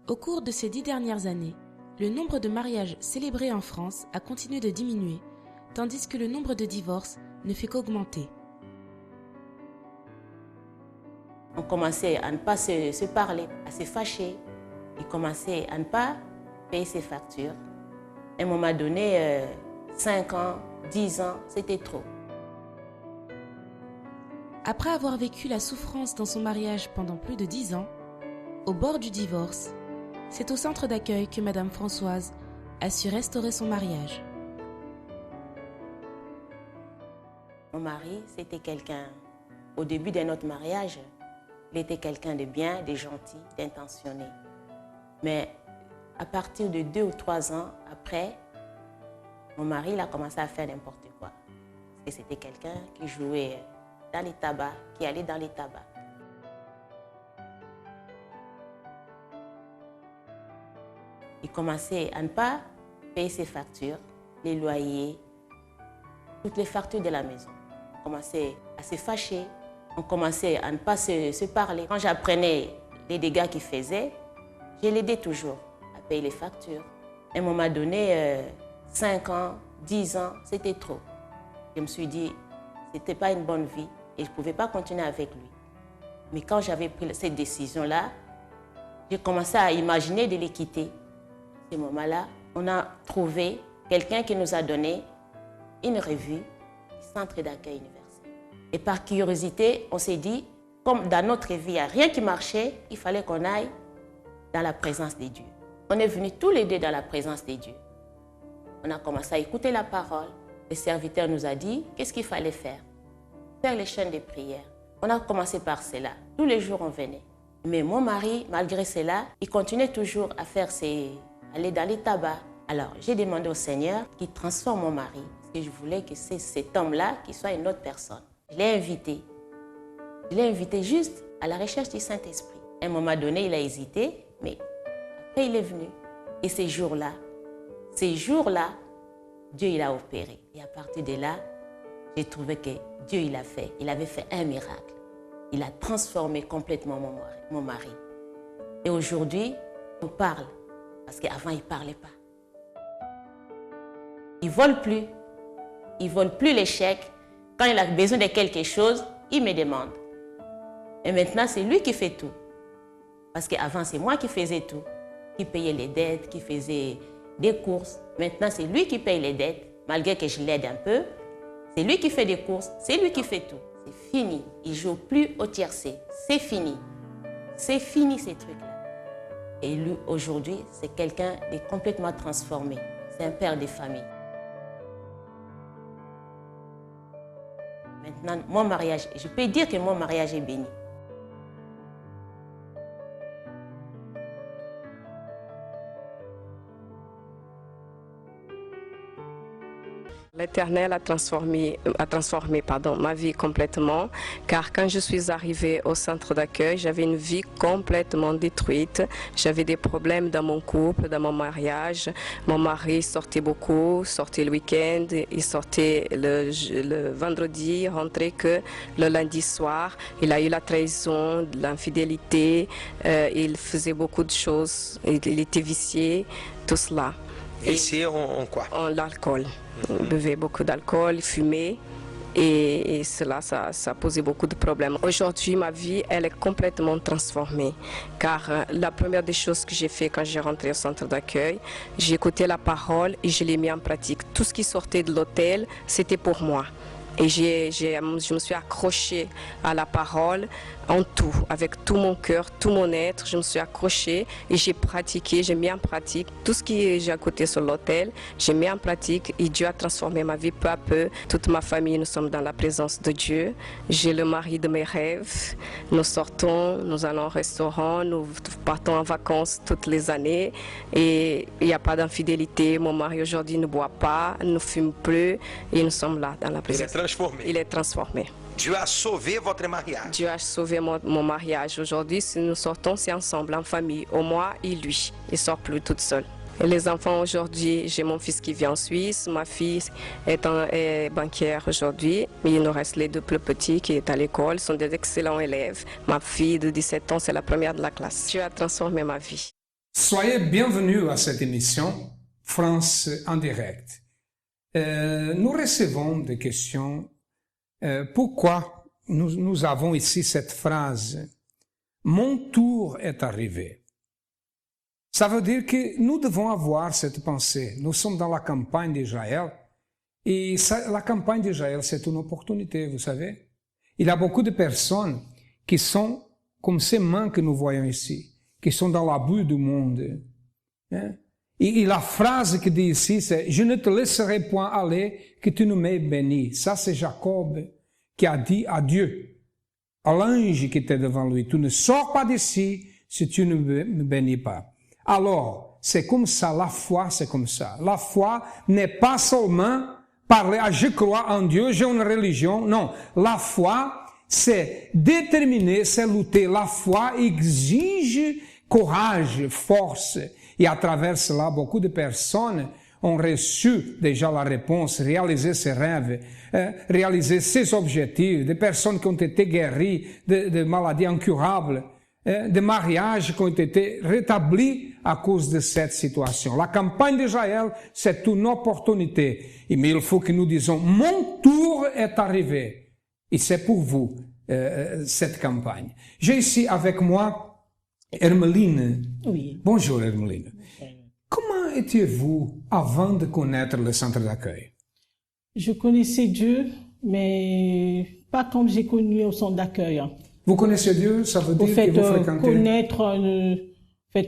Au cours de ces 10 dernières années, le nombre de mariages célébrés en France a continué de diminuer, tandis que le nombre de divorces ne fait qu'augmenter. On commençait à ne pas se parler, à se fâcher. Il commençait à ne pas payer ses factures. À un moment donné, 5 ans, 10 ans, c'était trop. Après avoir vécu la souffrance dans son mariage pendant plus de 10 ans, au bord du divorce, c'est au centre d'accueil que Madame Françoise a su restaurer son mariage. Mon mari, c'était quelqu'un, au début de notre mariage, il était quelqu'un de bien, de gentil, d'intentionné. Mais à partir de 2 ou 3 ans après, mon mari il a commencé à faire n'importe quoi. Parce que c'était quelqu'un qui jouait dans les tabacs, qui allait dans les tabacs. Il commençait à ne pas payer ses factures, les loyers, toutes les factures de la maison. On commençait à se fâcher, on commençait à ne pas se parler. Quand j'apprenais les dégâts qu'il faisait, je l'aidais toujours à payer les factures. À un moment donné, 5 ans, 10 ans, c'était trop. Je me suis dit, ce n'était pas une bonne vie et je ne pouvais pas continuer avec lui. Mais quand j'avais pris cette décision-là, j'ai commencé à imaginer de les quitter. À ce moment-là, on a trouvé quelqu'un qui nous a donné une revue, Centre d'accueil universel. Et par curiosité, on s'est dit, comme dans notre vie, il n'y a rien qui marchait, il fallait qu'on aille dans la présence des dieux. On est venus tous les deux dans la présence des dieux. On a commencé à écouter la parole. Le serviteur nous a dit qu'est-ce qu'il fallait faire. Faire les chaînes de prière. On a commencé par cela. Tous les jours, on venait. Mais mon mari, malgré cela, il continuait toujours à faire aller dans les tabacs. Alors, j'ai demandé au Seigneur qu'il transforme mon mari. Parce que je voulais que c'est cet homme-là qui soit une autre personne. Je l'ai invité. Je l'ai invité juste à la recherche du Saint-Esprit. À un moment donné, il a hésité, mais après, il est venu. Et ces jours-là, Dieu il a opéré. Et à partir de là, j'ai trouvé que Dieu il avait fait un miracle. Il a transformé complètement mon mari. Et aujourd'hui, on parle. Parce qu'avant, il ne parlait pas. Il ne vole plus. Il ne vole plus les chèques. Quand il a besoin de quelque chose, il me demande. Et maintenant, c'est lui qui fait tout. Parce qu'avant, c'est moi qui faisais tout. Qui payait les dettes, qui faisait des courses. Maintenant, c'est lui qui paye les dettes, malgré que je l'aide un peu. C'est lui qui fait des courses, c'est lui qui fait tout. C'est fini. Il ne joue plus au tiercé. C'est fini. C'est fini ces trucs-là. Et lui, aujourd'hui, c'est quelqu'un de complètement transformé. C'est un père de famille. Maintenant, mon mariage, je peux dire que mon mariage est béni. L'Éternel a transformé ma vie complètement, car quand je suis arrivée au centre d'accueil, j'avais une vie complètement détruite. J'avais des problèmes dans mon couple, dans mon mariage. Mon mari sortait beaucoup, sortait le week-end, il sortait le vendredi, rentrait que le lundi soir. Il a eu la trahison, l'infidélité, il faisait beaucoup de choses, il était vicié, tout cela. Vicié en quoi? En l'alcool. Il buvait beaucoup d'alcool, il fumait et cela, ça posait beaucoup de problèmes. Aujourd'hui, ma vie, elle est complètement transformée car la première des choses que j'ai fait quand j'ai rentré au centre d'accueil, j'ai écouté la parole et je l'ai mis en pratique. Tout ce qui sortait de l'hôtel, c'était pour moi. Et je me suis accrochée à la parole en tout, avec tout mon cœur, tout mon être. Je me suis accrochée et j'ai pratiqué, j'ai mis en pratique tout ce que j'ai écouté sur l'autel. J'ai mis en pratique et Dieu a transformé ma vie peu à peu. Toute ma famille, nous sommes dans la présence de Dieu. J'ai le mari de mes rêves. Nous sortons, nous allons au restaurant, nous partons en vacances toutes les années. Et il n'y a pas d'infidélité. Mon mari aujourd'hui ne boit pas, ne fume plus et nous sommes là dans la présence. Il est transformé. Dieu a sauvé votre mariage. Dieu a sauvé mon mariage. Aujourd'hui, si nous sortons, c'est ensemble, en famille. Au moi et lui. Il ne sort plus toute seule. Et les enfants aujourd'hui, j'ai mon fils qui vit en Suisse. Ma fille est banquière aujourd'hui. Mais il nous reste les deux plus petits qui sont à l'école. Ils sont des excellents élèves. Ma fille de 17 ans, c'est la première de la classe. Dieu a transformé ma vie. Soyez bienvenus à cette émission France en direct. Nous recevons des questions. Pourquoi nous avons ici cette phrase « Mon tour est arrivé ». Ça veut dire que nous devons avoir cette pensée. Nous sommes dans la campagne d'Israël et la campagne d'Israël, c'est une opportunité, vous savez. Il y a beaucoup de personnes qui sont comme ces mains que nous voyons ici, qui sont dans la boue du monde. Hein? Et la phrase qui dit ici, c'est « Je ne te laisserai point aller, que tu ne m'aies béni ». Ça, c'est Jacob qui a dit à Dieu, à l'ange qui était devant lui, « Tu ne sors pas d'ici si tu ne me bénis pas ». Alors, c'est comme ça, la foi, c'est comme ça. La foi n'est pas seulement parler « Ah, je crois en Dieu, j'ai une religion ». Non, la foi, c'est déterminer, c'est lutter. La foi exige courage, force. Et à travers cela, beaucoup de personnes ont reçu déjà la réponse, réaliser ses rêves, réaliser ses objectifs. Des personnes qui ont été guéries de maladies incurables, des mariages qui ont été rétablis à cause de cette situation. La campagne d'Israël, c'est une opportunité. Mais il faut que nous disions, mon tour est arrivé. Et c'est pour vous, cette campagne. J'ai ici avec moi Hermeline. Oui. Bonjour Hermeline. Comment étiez-vous avant de connaître le centre d'accueil? Je connaissais Dieu, mais pas comme j'ai connu au centre d'accueil. Vous connaissez Dieu, ça veut dire que vous fréquentez...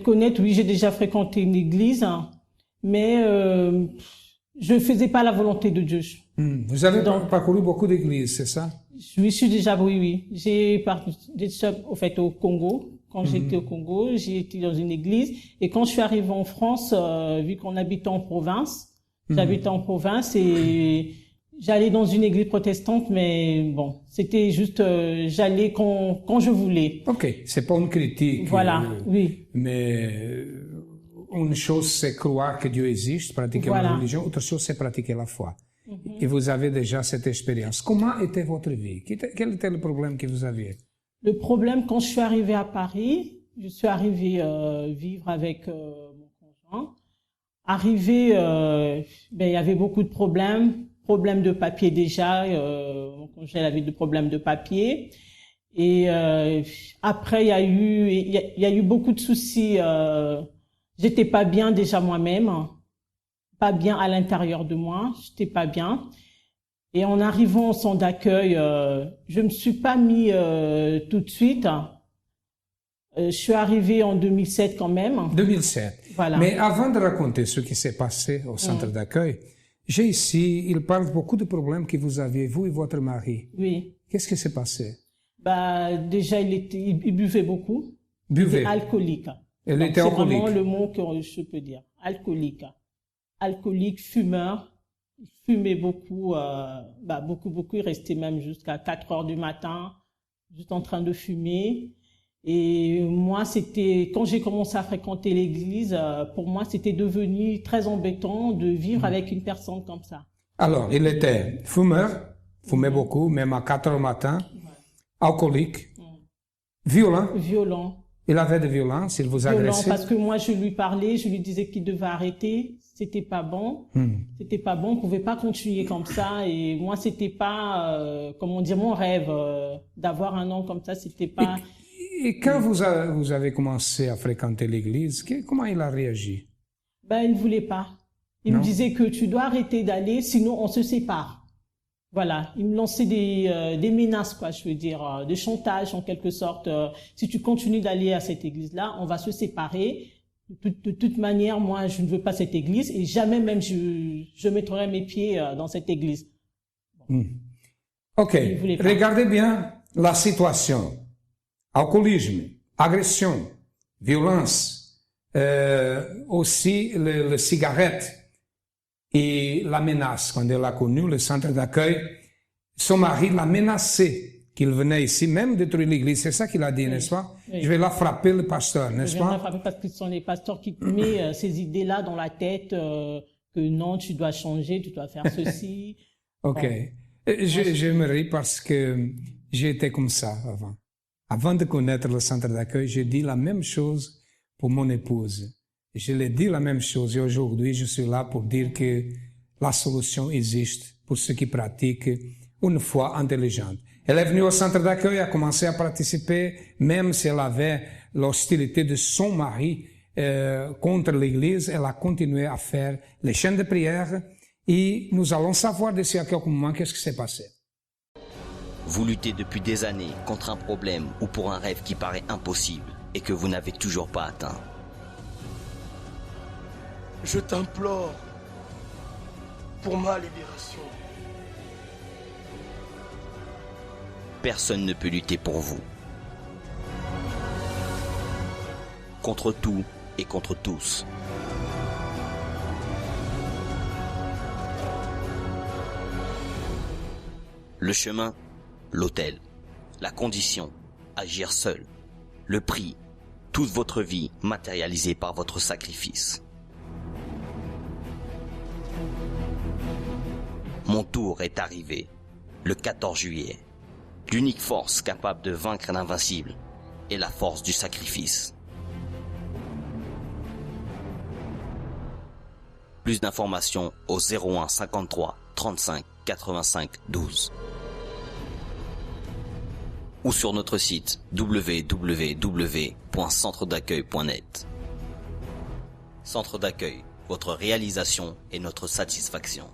connaître, oui, j'ai déjà fréquenté une église, mais je ne faisais pas la volonté de Dieu. Vous avez parcouru beaucoup d'églises, c'est ça? Oui, oui. J'ai participé au Congo. Quand j'étais au Congo, j'ai été dans une église. Et quand je suis arrivée en France, vu qu'on habitait en province, j'habitais en province et j'allais dans une église protestante, mais bon, c'était juste, j'allais quand je voulais. Ok, c'est pas une critique. Voilà, oui. Mais une chose, c'est croire que Dieu existe, pratiquer la religion. Autre chose, c'est pratiquer la foi. Et vous avez déjà cette expérience. Comment était votre vie? Quel était le problème que vous aviez? Le problème, quand je suis arrivée à Paris, je suis arrivée vivre avec mon conjoint. Arrivée, il y avait beaucoup de problèmes de papier déjà. Mon conjoint avait des problèmes de papier. Et après, il y a eu beaucoup de soucis. J'étais pas bien déjà moi-même, pas bien à l'intérieur de moi. J'étais pas bien. Et en arrivant au centre d'accueil, je me suis pas mis tout de suite. Je suis arrivée en 2007 quand même. 2007. Voilà. Mais avant de raconter ce qui s'est passé au centre d'accueil, j'ai ici, il parle beaucoup de problèmes que vous aviez, vous et votre mari. Oui. Qu'est-ce qui s'est passé? Déjà, il buvait beaucoup. Buvait. Il était alcoolique. Il était alcoolique. C'est vraiment le mot que je peux dire. Alcoolique. Alcoolique, fumeur. Il fumait beaucoup, beaucoup. Il restait même jusqu'à 4 heures du matin, juste en train de fumer. Et moi, quand j'ai commencé à fréquenter l'église, pour moi, c'était devenu très embêtant de vivre avec une personne comme ça. Alors, il était fumeur, fumait beaucoup, même à 4 heures du matin, alcoolique, violent. Il avait de violence, il vous agressait. Violent, parce que moi, je lui parlais, je lui disais qu'il devait arrêter. C'était pas bon. C'était pas bon. On pouvait pas continuer comme ça. Et moi, c'était pas, mon rêve d'avoir un homme comme ça. C'était pas. Et quand vous avez commencé à fréquenter l'église, comment il a réagi? Il ne voulait pas. Il me disait que tu dois arrêter d'aller, sinon on se sépare. Voilà. Il me lançait des menaces, quoi, je veux dire, de chantage en quelque sorte. Si tu continues d'aller à cette église-là, on va se séparer. De toute manière, moi, je ne veux pas cette église et jamais même je mettrai mes pieds dans cette église. Ok. Regardez bien la situation. Alcoolisme, agression, violence, aussi le cigarette et la menace. Quand elle a connu le centre d'accueil, son mari l'a menacé qu'il venait ici, même détruire l'église. C'est ça qu'il a dit, n'est-ce pas? Oui. Je vais la frapper, le pasteur, n'est-ce pas? Je vais la frapper parce que ce sont les pasteurs qui mettent ces idées-là dans la tête, que non, tu dois changer, tu dois faire ceci. Ok. Bon. J'aimerais parce que j'étais comme ça avant. Avant de connaître le centre d'accueil, j'ai dit la même chose pour mon épouse. Je l'ai dit la même chose et aujourd'hui je suis là pour dire que la solution existe pour ceux qui pratiquent une foi intelligente. Elle est venue au centre d'accueil, a commencé à participer, même si elle avait l'hostilité de son mari contre l'Église, elle a continué à faire les chaînes de prière et nous allons savoir d'ici à quelques moments qu'est-ce qui s'est passé. Vous luttez depuis des années contre un problème ou pour un rêve qui paraît impossible et que vous n'avez toujours pas atteint. Je t'implore pour ma libération. Personne ne peut lutter pour vous. Contre tout et contre tous. Le chemin, l'autel. La condition, agir seul. Le prix, toute votre vie matérialisée par votre sacrifice. Mon tour est arrivé, le 14 juillet. L'unique force capable de vaincre l'invincible est la force du sacrifice. Plus d'informations au 01 53 35 85 12 ou sur notre site www.centredaccueil.net. Centre d'accueil, votre réalisation et notre satisfaction.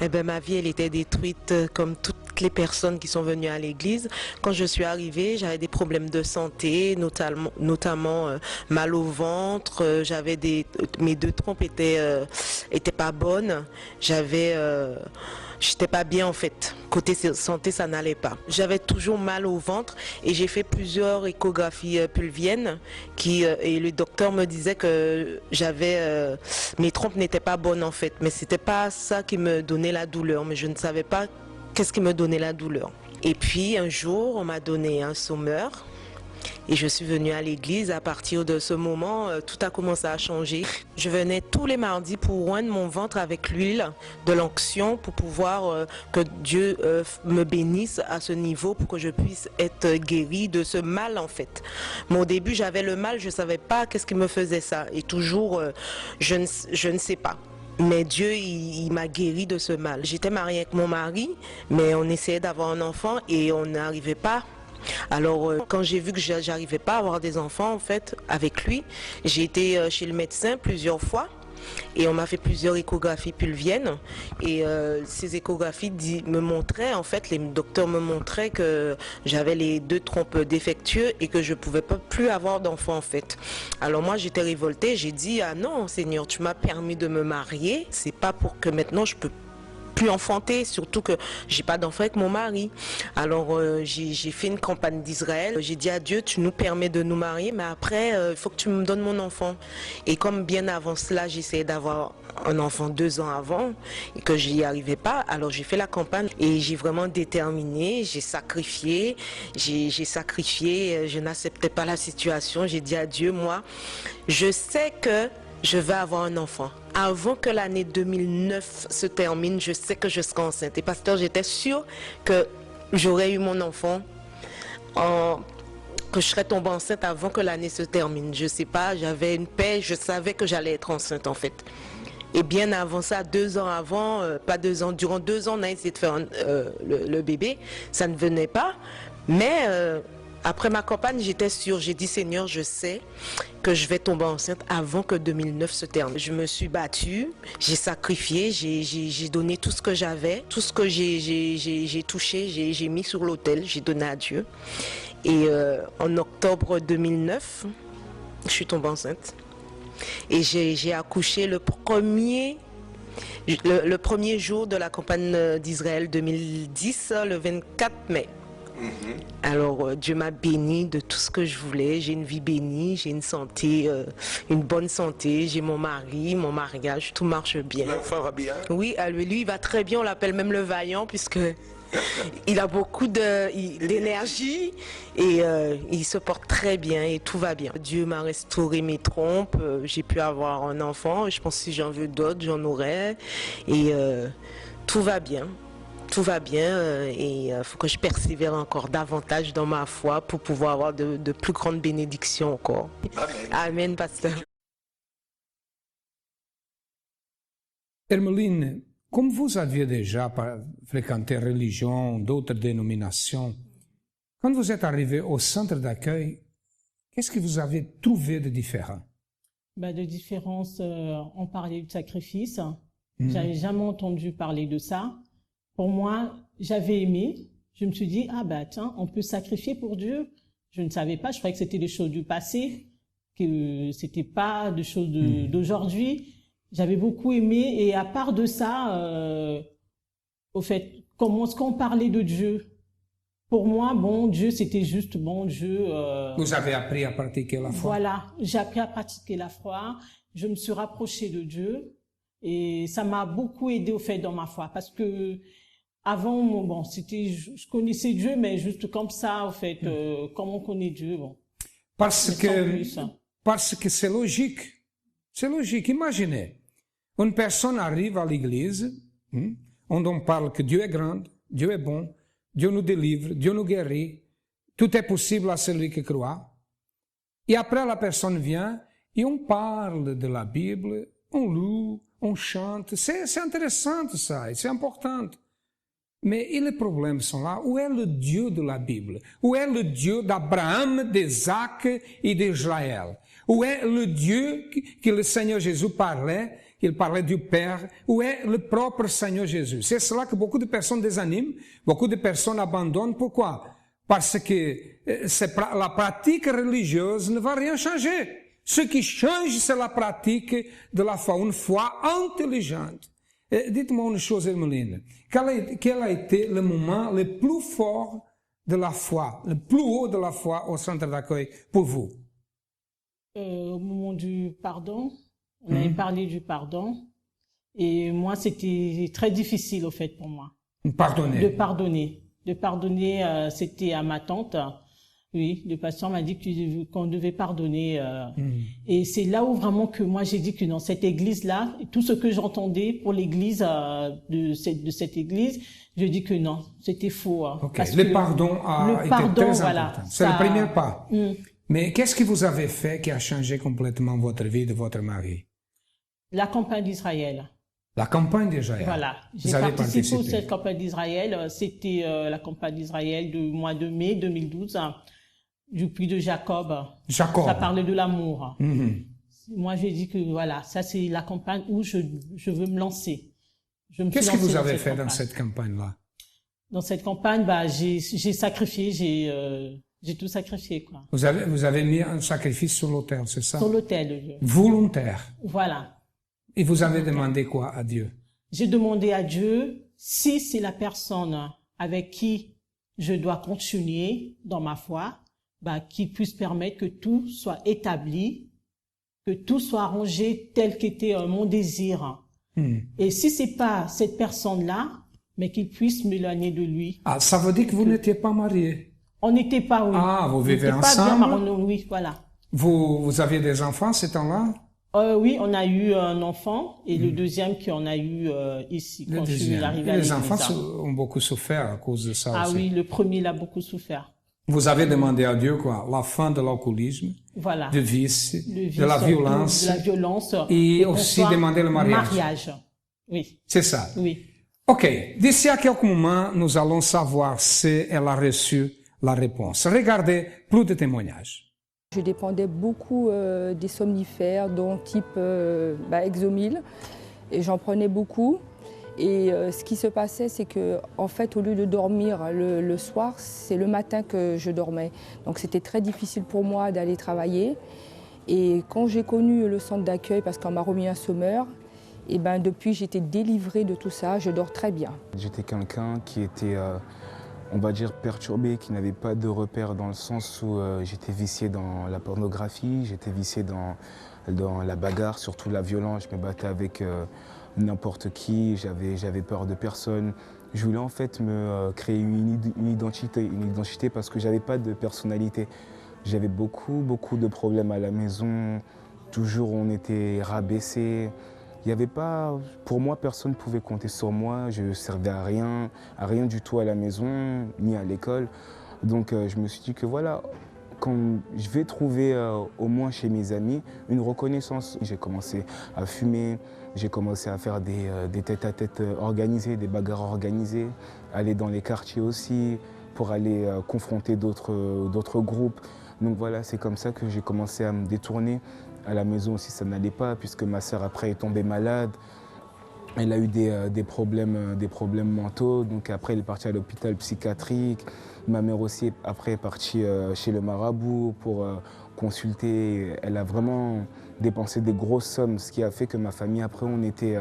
Eh ben, ma vie, elle était détruite comme toutes les personnes qui sont venues à l'église. Quand je suis arrivée, j'avais des problèmes de santé, notamment mal au ventre. Mes deux trompes étaient pas bonnes. J'étais pas bien en fait. Côté santé, ça n'allait pas. J'avais toujours mal au ventre et j'ai fait plusieurs échographies pelviennes et le docteur me disait que mes trompes n'étaient pas bonnes en fait. Mais c'était pas ça qui me donnait la douleur. Mais je ne savais pas qu'est-ce qui me donnait la douleur. Et puis un jour, on m'a donné un sommeur. Et je suis venue à l'église. À partir de ce moment, tout a commencé à changer. Je venais tous les mardis pour oindre mon ventre avec l'huile de l'onction pour pouvoir que Dieu me bénisse à ce niveau pour que je puisse être guérie de ce mal en fait. Mais au début, j'avais le mal, je ne savais pas qu'est-ce qui me faisait ça. Et toujours, je ne sais pas. Mais Dieu, il m'a guéri de ce mal. J'étais mariée avec mon mari, mais on essayait d'avoir un enfant et on n'arrivait pas. Alors, quand j'ai vu que j'arrivais pas à avoir des enfants, en fait, avec lui, j'ai été chez le médecin plusieurs fois et on m'a fait plusieurs échographies pelviennes et ces échographies me montraient, en fait, les docteurs me montraient que j'avais les deux trompes défectueuses et que je pouvais pas plus avoir d'enfants, en fait. Alors moi, j'étais révoltée, j'ai dit, ah non, Seigneur, tu m'as permis de me marier, c'est pas pour que maintenant je peux plus enfanter, surtout que j'ai pas d'enfant avec mon mari. Alors j'ai fait une campagne d'Israël. J'ai dit à Dieu, tu nous permets de nous marier, mais après il faut que tu me donnes mon enfant. Et comme bien avant cela, j'essayais d'avoir un enfant 2 ans avant et que j'y arrivais pas, alors j'ai fait la campagne et j'ai vraiment déterminé, j'ai sacrifié, je n'acceptais pas la situation. J'ai dit à Dieu, moi, je sais que je vais avoir un enfant. Avant que l'année 2009 se termine, je sais que je serai enceinte. Et pasteur, j'étais sûre que j'aurais eu mon enfant, que je serais tombée enceinte avant que l'année se termine. Je sais pas, j'avais une paix, je savais que j'allais être enceinte en fait. Et bien avant ça, 2 ans avant, pas 2 ans, durant 2 ans, on a essayé de faire le bébé. Ça ne venait pas, mais après ma campagne, j'étais sûre, j'ai dit Seigneur, je sais que je vais tomber enceinte avant que 2009 se termine. Je me suis battue, j'ai sacrifié, j'ai donné tout ce que j'avais, tout ce que j'ai touché, j'ai mis sur l'autel, j'ai donné à Dieu. Et en octobre 2009, je suis tombée enceinte. Et j'ai accouché le premier jour de la campagne d'Israël 2010, le 24 mai. Alors Dieu m'a bénie de tout ce que je voulais. J'ai une vie bénie, j'ai une santé, une bonne santé. J'ai mon mari, mon mariage, tout marche bien. L'enfant va bien? Oui, lui il va très bien. On l'appelle même le vaillant puisque il a beaucoup d'énergie et il se porte très bien et tout va bien. Dieu m'a restauré mes trompes. J'ai pu avoir un enfant. Je pense que si j'en veux d'autres, j'en aurai. Et tout va bien. tout va bien et il faut que je persévère encore davantage dans ma foi pour pouvoir avoir de plus grandes bénédictions encore. Amen. Amen, pasteur. Hermeline, comme vous aviez déjà fréquenté religion, d'autres dénominations, quand vous êtes arrivé au centre d'accueil, qu'est-ce que vous avez trouvé de différent? De différence, on parlait de sacrifice. J'avais jamais entendu parler de ça. Pour moi, j'avais aimé. Je me suis dit, tiens, on peut sacrifier pour Dieu. Je ne savais pas, je croyais que c'était des choses du passé, que c'était pas des choses d'aujourd'hui. J'avais beaucoup aimé et à part de ça, au fait, comment est-ce qu'on parlait de Dieu? Pour moi, bon Dieu, c'était juste bon Dieu. Vous avez appris à pratiquer la foi. Voilà, j'ai appris à pratiquer la foi. Je me suis rapprochée de Dieu et ça m'a beaucoup aidé au fait dans ma foi parce que avant, bon, c'était, je connaissais Dieu, mais juste comme ça, au fait, comme on connaît Dieu, bon. Parce que c'est logique. C'est logique. Imaginez, une personne arrive à l'église, on parle que Dieu est grand, Dieu est bon, Dieu nous délivre, Dieu nous guérit, tout est possible à celui qui croit. Et après, la personne vient et on parle de la Bible, on loue, on chante. C'est intéressant ça, et c'est important. Mais et les problèmes sont là. Où est le Dieu de la Bible? Où est le Dieu d'Abraham, d'Isaac et d'Israël? Où est le Dieu que le Seigneur Jésus parlait? Il parlait du Père. Où est le propre Seigneur Jésus? C'est cela que beaucoup de personnes désaniment, beaucoup de personnes abandonnent. Pourquoi? Parce que la pratique religieuse ne va rien changer. Ce qui change, c'est la pratique de la foi, une foi intelligente. Dites-moi une chose, Hermeline. Quel a été le moment le plus fort de la foi, le plus haut de la foi au centre d'accueil pour vous? Au moment du pardon, on avait parlé du pardon. Et moi, c'était très difficile, au fait, pour moi. Pardonner. De pardonner. De pardonner, c'était à ma tante. Oui, le pasteur m'a dit qu'on devait pardonner. Et c'est là où vraiment que moi j'ai dit que dans cette église-là, tout ce que j'entendais pour l'église de cette église, je dis que non, c'était faux. Ok, le pardon a été très important. C'est le premier pas. Mais qu'est-ce que vous avez fait qui a changé complètement votre vie de votre mari? La campagne d'Israël. La campagne d'Israël. Voilà, j'ai participé à cette campagne d'Israël. C'était la campagne d'Israël du mois de mai 2012. Du puits de Jacob. Jacob. Ça parlait de l'amour. Moi, j'ai dit que voilà, ça c'est la campagne où je veux me lancer. Qu'est-ce que vous avez fait dans cette campagne-là? Dans cette campagne, j'ai sacrifié, j'ai tout sacrifié, quoi. Vous avez mis un sacrifice sur l'autel, c'est ça? Sur l'autel. Volontaire. Voilà. Et vous avez demandé quoi à Dieu? J'ai demandé à Dieu si c'est la personne avec qui je dois continuer dans ma foi, qui puisse permettre que tout soit établi, que tout soit arrangé tel qu'était mon désir. Et si c'est pas cette personne-là, mais qu'il puisse m'éloigner de lui. Ah, ça veut dire que vous n'étiez pas mariés? On n'était pas, oui. Ah, vous vivez ensemble? Pas bien, oui, voilà. Vous aviez des enfants ce temps-là? Oui, on a eu un enfant et le deuxième qu'on a eu ici quand je suis arrivée à l'église. Les enfants ont beaucoup souffert à cause de ça aussi. Ah oui, le premier il a beaucoup souffert. Vous avez demandé à Dieu quoi? La fin de l'alcoolisme, voilà, du vice, de la violence, et aussi demander le mariage. Oui. C'est ça. Oui. Ok. D'ici à quelques moments, nous allons savoir si elle a reçu la réponse. Regardez plus de témoignages. Je dépendais beaucoup des somnifères, dont type Exomil, et j'en prenais beaucoup. Et ce qui se passait, c'est que, en fait, au lieu de dormir le soir, c'est le matin que je dormais. Donc c'était très difficile pour moi d'aller travailler. Et quand j'ai connu le centre d'accueil, parce qu'on m'a remis un sommeur, et depuis j'étais délivrée de tout ça, je dors très bien. J'étais quelqu'un qui était, on va dire, perturbé, qui n'avait pas de repères dans le sens où j'étais vicié dans la pornographie, j'étais vicié dans la bagarre, surtout la violence. Je me battais avec n'importe qui, j'avais peur de personne. Je voulais en fait me créer une identité parce que j'avais pas de personnalité. J'avais beaucoup de problèmes à la maison, toujours on était rabaissé. Il y avait pas, pour moi, personne ne pouvait compter sur moi. Je ne servais à rien du tout à la maison, ni à l'école. Donc je me suis dit que voilà, quand je vais trouver au moins chez mes amis une reconnaissance. J'ai commencé à fumer, j'ai commencé à faire des tête-à-tête organisés, des bagarres organisées, aller dans les quartiers aussi pour aller confronter d'autres groupes. Donc voilà, c'est comme ça que j'ai commencé à me détourner. À la maison aussi, ça n'allait pas puisque ma sœur après est tombée malade. Elle a eu des problèmes mentaux, donc après elle est partie à l'hôpital psychiatrique. Ma mère aussi après est partie chez le marabout pour consulter. Elle a vraiment dépensé des grosses sommes, ce qui a fait que ma famille après on était,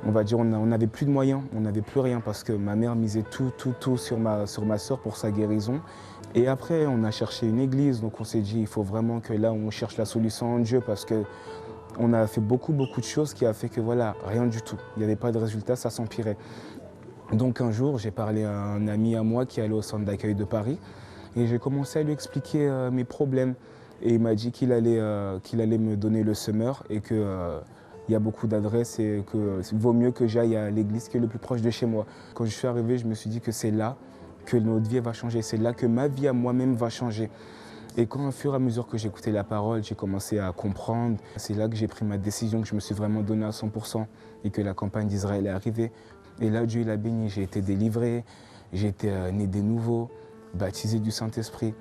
on va dire, on n'avait plus de moyens, on n'avait plus rien parce que ma mère misait tout sur ma sœur pour sa guérison. Et après on a cherché une église, donc on s'est dit il faut vraiment que là on cherche la solution en Dieu parce que on a fait beaucoup de choses qui a fait que voilà, rien du tout. Il n'y avait pas de résultat, ça s'empirait. Donc un jour, j'ai parlé à un ami à moi qui allait au centre d'accueil de Paris et j'ai commencé à lui expliquer mes problèmes. Et il m'a dit qu'il allait me donner le semeur et qu'il y a beaucoup d'adresses et qu'il vaut mieux que j'aille à l'église qui est le plus proche de chez moi. Quand je suis arrivé, je me suis dit que c'est là que notre vie va changer, c'est là que ma vie à moi-même va changer. Et quand, au fur et à mesure que j'écoutais la parole, j'ai commencé à comprendre. C'est là que j'ai pris ma décision, que je me suis vraiment donné à 100% et que la campagne d'Israël est arrivée. Et là, Dieu l'a béni, j'ai été délivré, j'ai été né de nouveau, baptisé du Saint-Esprit.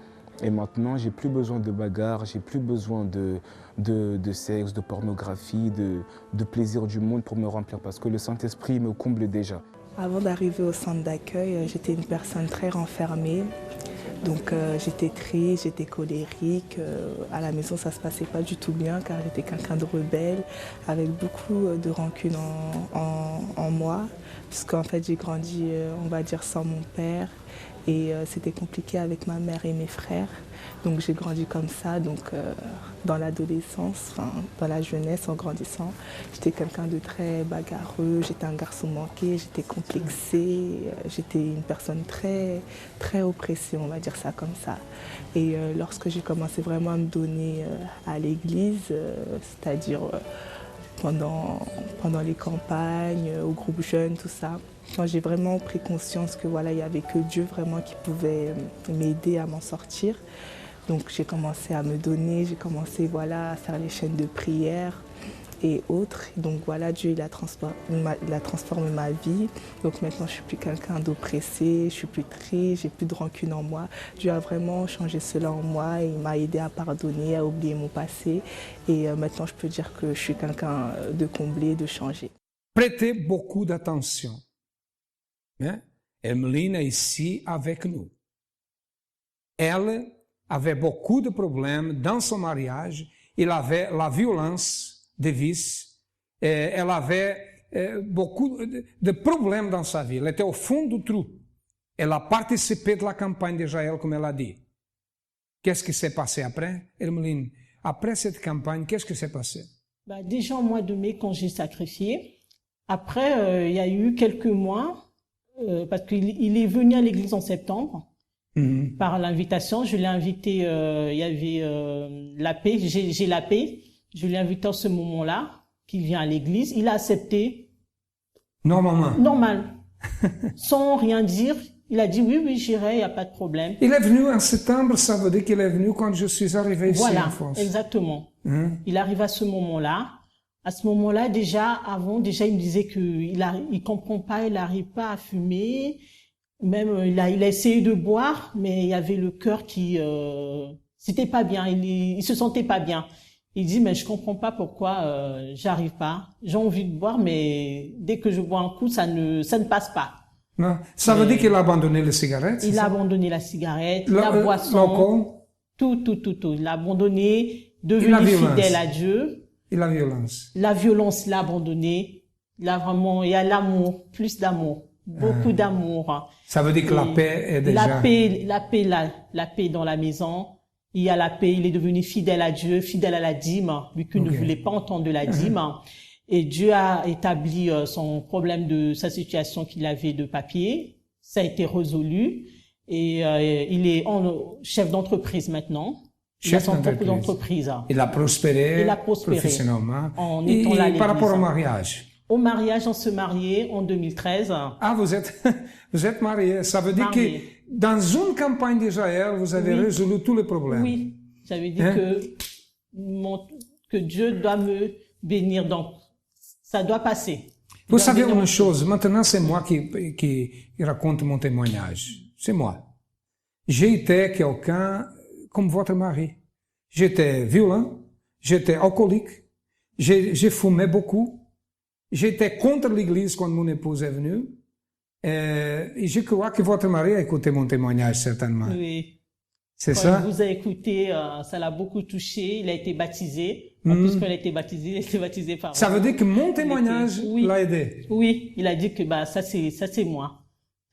Et maintenant, j'ai plus besoin de bagarres, j'ai plus besoin de sexe, de pornographie, de plaisir du monde pour me remplir parce que le Saint-Esprit me comble déjà. Avant d'arriver au centre d'accueil, j'étais une personne très renfermée. Donc j'étais triste, j'étais colérique. À la maison, ça ne se passait pas du tout bien car j'étais quelqu'un de rebelle, avec beaucoup de rancune en moi. Puisqu'en fait, j'ai grandi, on va dire, sans mon père. Et c'était compliqué avec ma mère et mes frères. Donc j'ai grandi comme ça. Donc dans l'adolescence, dans la jeunesse, en grandissant, j'étais quelqu'un de très bagarreux. J'étais un garçon manqué, j'étais complexé. J'étais une personne très, très oppressée, on va dire ça comme ça. Et lorsque j'ai commencé vraiment à me donner à l'église, c'est-à-dire pendant les campagnes, au groupe jeune, tout ça, quand j'ai vraiment pris conscience que voilà, il n'y avait que Dieu vraiment qui pouvait m'aider à m'en sortir. Donc j'ai commencé à me donner, j'ai commencé voilà, à faire les chaînes de prière et autres. Donc voilà, Dieu il a transformé ma vie. Donc maintenant je ne suis plus quelqu'un d'oppressé, je ne suis plus triste, j'ai plus de rancune en moi. Dieu a vraiment changé cela en moi et il m'a aidé à pardonner, à oublier mon passé. Et maintenant je peux dire que je suis quelqu'un de comblé, de changé. Prêtez beaucoup d'attention. Né? Emeline est ici avec nous. Elle avait beaucoup de problèmes dans son mariage. Il avait la violence de vice. Elle avait beaucoup de problèmes dans sa vie. Elle était au fond du trou. Elle a participé de la campagne d'Israël, comme elle a dit. Qu'est-ce qui s'est passé après, Emeline? Après cette campagne, qu'est-ce qui s'est passé? Déjà au mois de mai, quand j'ai sacrifié. Après, il y a eu quelques mois. Parce qu'il est venu à l'église en septembre par l'invitation. Je l'ai invité, il y avait la paix, j'ai la paix. Je l'ai invité à ce moment-là, qu'il vient à l'église. Il a accepté. Normalement. Normal. Sans rien dire. Il a dit oui, j'irai, il n'y a pas de problème. Il est venu en septembre, ça veut dire qu'il est venu quand je suis arrivé ici en France. Voilà, exactement. Il arrive à ce moment-là. À ce moment-là, déjà, il me disait qu'il comprend pas, il n'arrive pas à fumer. Même, il a essayé de boire, mais il y avait le cœur qui, c'était pas bien. Il se sentait pas bien. Il dit, mais je comprends pas pourquoi, j'arrive pas. J'ai envie de boire, mais dès que je bois un coup, ça ne passe pas. Non. Ça veut dire qu'il a abandonné les cigarettes? Il a abandonné la cigarette, la boisson. Tout. Il a abandonné, devenu fidèle à Dieu. Et la violence? La violence, il l'a abandonné. Là, vraiment, il y a l'amour, plus d'amour, beaucoup d'amour. Ça veut dire que la paix est déjà... La paix dans la maison. Il y a la paix, il est devenu fidèle à Dieu, fidèle à la dîme, lui qui ne voulait pas entendre de la dîme. Et Dieu a établi son problème sa situation qu'il avait de papier. Ça a été résolu. Et il est chef d'entreprise maintenant. Il a son propre entreprise. Il a prospéré, professionnellement. Et par rapport au mariage? Au mariage, on se mariait en 2013. Ah, vous êtes marié. Ça veut dire que dans une campagne d'Israël, vous avez résolu tous les problèmes. Oui. J'avais dit que Dieu doit me bénir. Donc, ça doit passer. Vous savez une chose, maintenant c'est moi qui raconte mon témoignage. C'est moi. J'ai été quelqu'un comme votre mari. J'étais violent, j'étais alcoolique, j'ai fumé beaucoup, j'étais contre l'église quand mon épouse est venue, et je crois que votre mari a écouté mon témoignage certainement. Oui. C'est ça? Il vous a écouté, ça l'a beaucoup touché, il a été baptisé. En plus qu'il a été baptisé, il a été baptisé par Ça veut dire que mon témoignage l'a aidé? Oui, il a dit que ça c'est moi.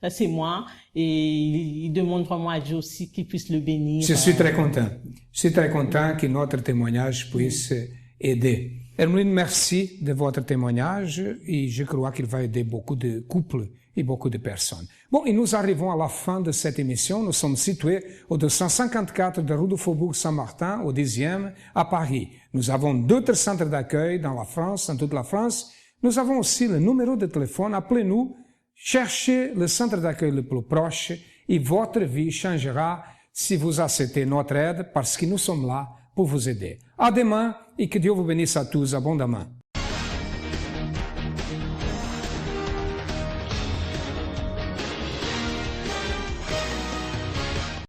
Ça c'est moi. Et il demande vraiment à Dieu aussi qu'il puisse le bénir. Je suis très content. Je suis très content que notre témoignage puisse aider. Hermeline, merci de votre témoignage et je crois qu'il va aider beaucoup de couples et beaucoup de personnes. Bon, et nous arrivons à la fin de cette émission. Nous sommes situés au 254 de rue du Faubourg Saint-Martin, au 10e, à Paris. Nous avons d'autres centres d'accueil dans la France, dans toute la France. Nous avons aussi le numéro de téléphone. Appelez-nous, cherchez le centre d'accueil le plus proche et votre vie changera si vous acceptez notre aide parce que nous sommes là pour vous aider. À demain et que Dieu vous bénisse à tous abondamment.